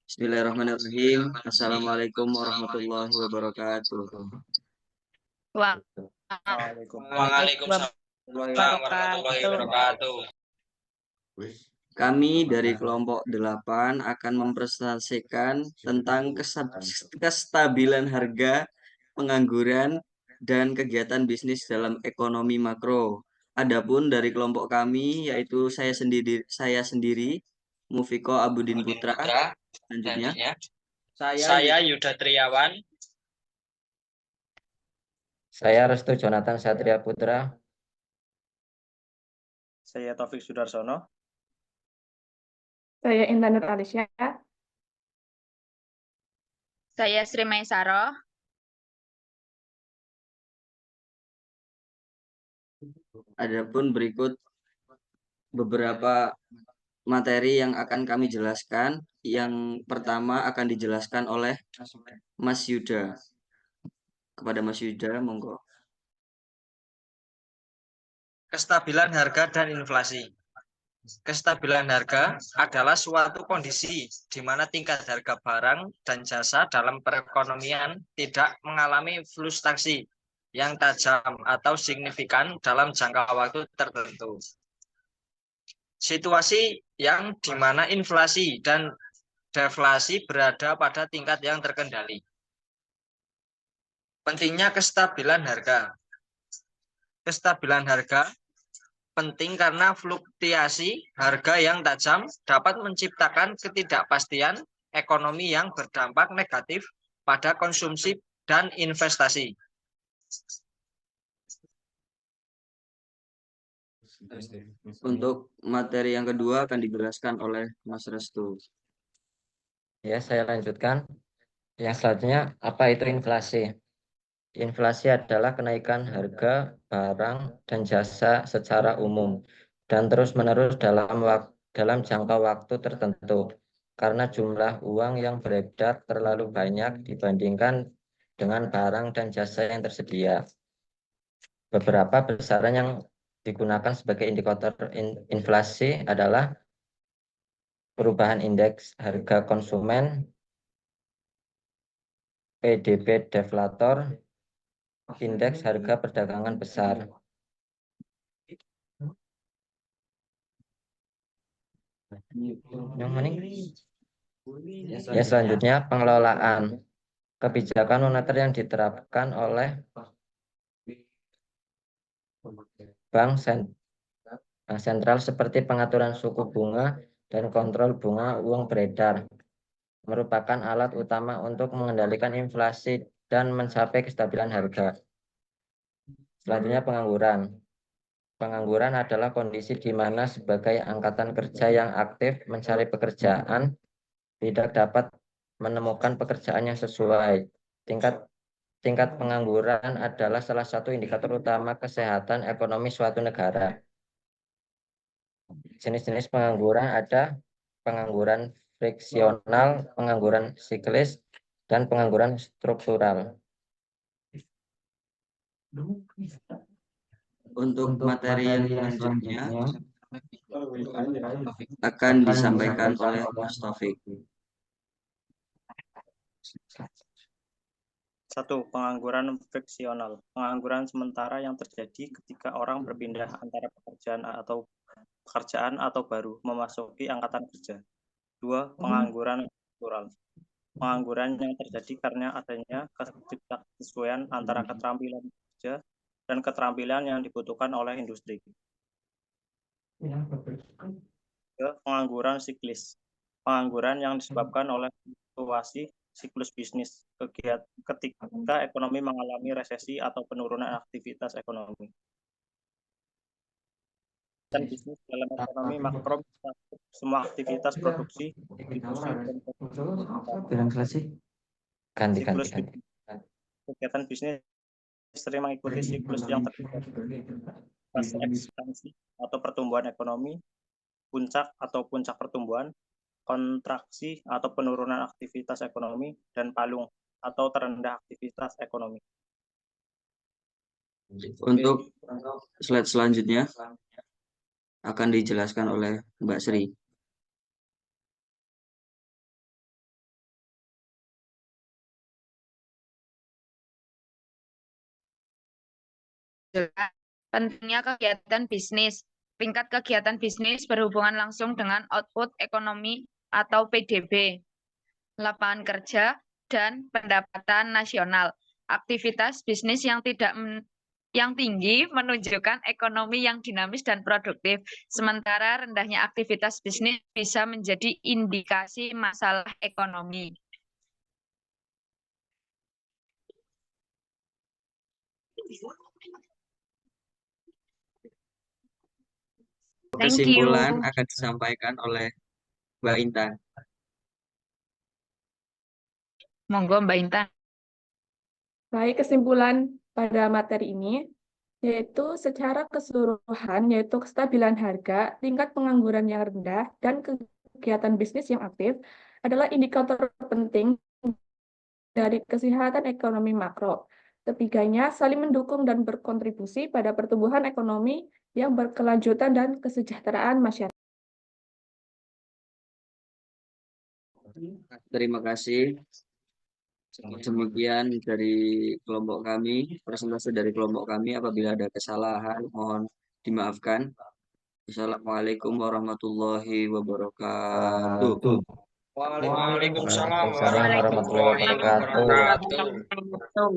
Bismillahirrahmanirrahim. Assalamualaikum warahmatullahi wabarakatuh. Waalaikumsalam warahmatullahi Wabarakatuh. wabarakatuh. Kami dari kelompok 8 akan mempresentasikan tentang kestabilan harga, pengangguran, dan kegiatan bisnis dalam ekonomi makro. Adapun dari kelompok kami yaitu saya sendiri Mufiko Abudin Udin Putra. Putra, Selanjutnya selanjutnya saya saya Yuda Triawan. Saya Restu Jonathan Satria Putra. Saya Taufik Sudarsono. Saya Intan Nuralisya. Saya Sri Maisaro. Adapun berikut beberapa materi yang akan kami jelaskan. Yang pertama akan dijelaskan oleh Mas Yuda. Kepada Mas Yuda, monggo. Kestabilan harga dan inflasi. Kestabilan harga adalah suatu kondisi di mana tingkat harga barang dan jasa dalam perekonomian tidak mengalami fluktuasi yang tajam atau signifikan dalam jangka waktu tertentu. Situasi yang di mana inflasi dan deflasi berada pada tingkat yang terkendali. Pentingnya kestabilan harga. Kestabilan harga penting karena fluktuasi harga yang tajam dapat menciptakan ketidakpastian ekonomi yang berdampak negatif pada konsumsi dan investasi. Untuk materi yang kedua akan dijelaskan oleh Mas Restu. Ya, saya lanjutkan. Yang selanjutnya, apa itu inflasi? Inflasi adalah kenaikan harga barang dan jasa secara umum dan terus-menerus dalam jangka waktu tertentu karena jumlah uang yang beredar terlalu banyak dibandingkan dengan barang dan jasa yang tersedia. Beberapa besaran yang digunakan sebagai indikator inflasi adalah perubahan indeks harga konsumen, PDB deflator, indeks harga perdagangan besar. Yang mana? Ya, selanjutnya pengelolaan. Kebijakan moneter yang diterapkan oleh bank sentral seperti pengaturan suku bunga dan kontrol bunga uang beredar merupakan alat utama untuk mengendalikan inflasi dan mencapai kestabilan harga. Selanjutnya pengangguran. Pengangguran adalah kondisi di mana sebagai angkatan kerja yang aktif mencari pekerjaan tidak dapat menemukan pekerjaan yang sesuai. Tingkat pengangguran adalah salah satu indikator utama kesehatan ekonomi suatu negara. Jenis-jenis pengangguran ada pengangguran friksional, pengangguran siklis, dan pengangguran struktural. Untuk materi yang selanjutnya akan disampaikan oleh Mas Taufik. 1. Pengangguran friksional. Pengangguran sementara yang terjadi ketika orang berpindah antara pekerjaan atau baru memasuki angkatan kerja. 2. Pengangguran struktural. Pengangguran yang terjadi karena adanya ketidaksesuaian antara keterampilan kerja dan keterampilan yang dibutuhkan oleh industri. 3. Pengangguran siklis. Pengangguran yang disebabkan oleh fluktuasi siklus bisnis ketika ekonomi mengalami resesi atau penurunan aktivitas ekonomi. Dan bisnis dalam ekonomi makro semua aktivitas produksi, distribusi, dan siklus kegiatan bisnis sering mengikuti siklus yang terjadi fase ekspansi atau pertumbuhan ekonomi, puncak atau puncak pertumbuhan, kontraksi atau penurunan aktivitas ekonomi, dan palung atau terendah aktivitas ekonomi. Untuk slide selanjutnya akan dijelaskan oleh Mbak Sri. menunjukkan pentingnya kegiatan bisnis. Tingkat kegiatan bisnis berhubungan langsung dengan output ekonomi atau PDB, lapangan kerja, dan pendapatan nasional. Aktivitas bisnis yang tinggi menunjukkan ekonomi yang dinamis dan produktif, sementara rendahnya aktivitas bisnis bisa menjadi indikasi masalah ekonomi. Thank Kesimpulan you. akan disampaikan oleh Mbak Intan. Monggo Mbak Intan. Baik, kesimpulan pada materi ini yaitu secara keseluruhan, yaitu kestabilan harga, tingkat pengangguran yang rendah, dan kegiatan bisnis yang aktif adalah indikator penting dari kesehatan ekonomi makro. Ketiganya saling mendukung dan berkontribusi pada pertumbuhan ekonomi yang berkelanjutan dan kesejahteraan masyarakat. Terima kasih. Demikian dari kelompok kami, presentasi dari kelompok kami. Apabila ada kesalahan, mohon dimaafkan. Assalamualaikum warahmatullahi wabarakatuh. Waalaikumsalam Waalaikumsalam warahmatullahi wabarakatuh. wabarakatuh.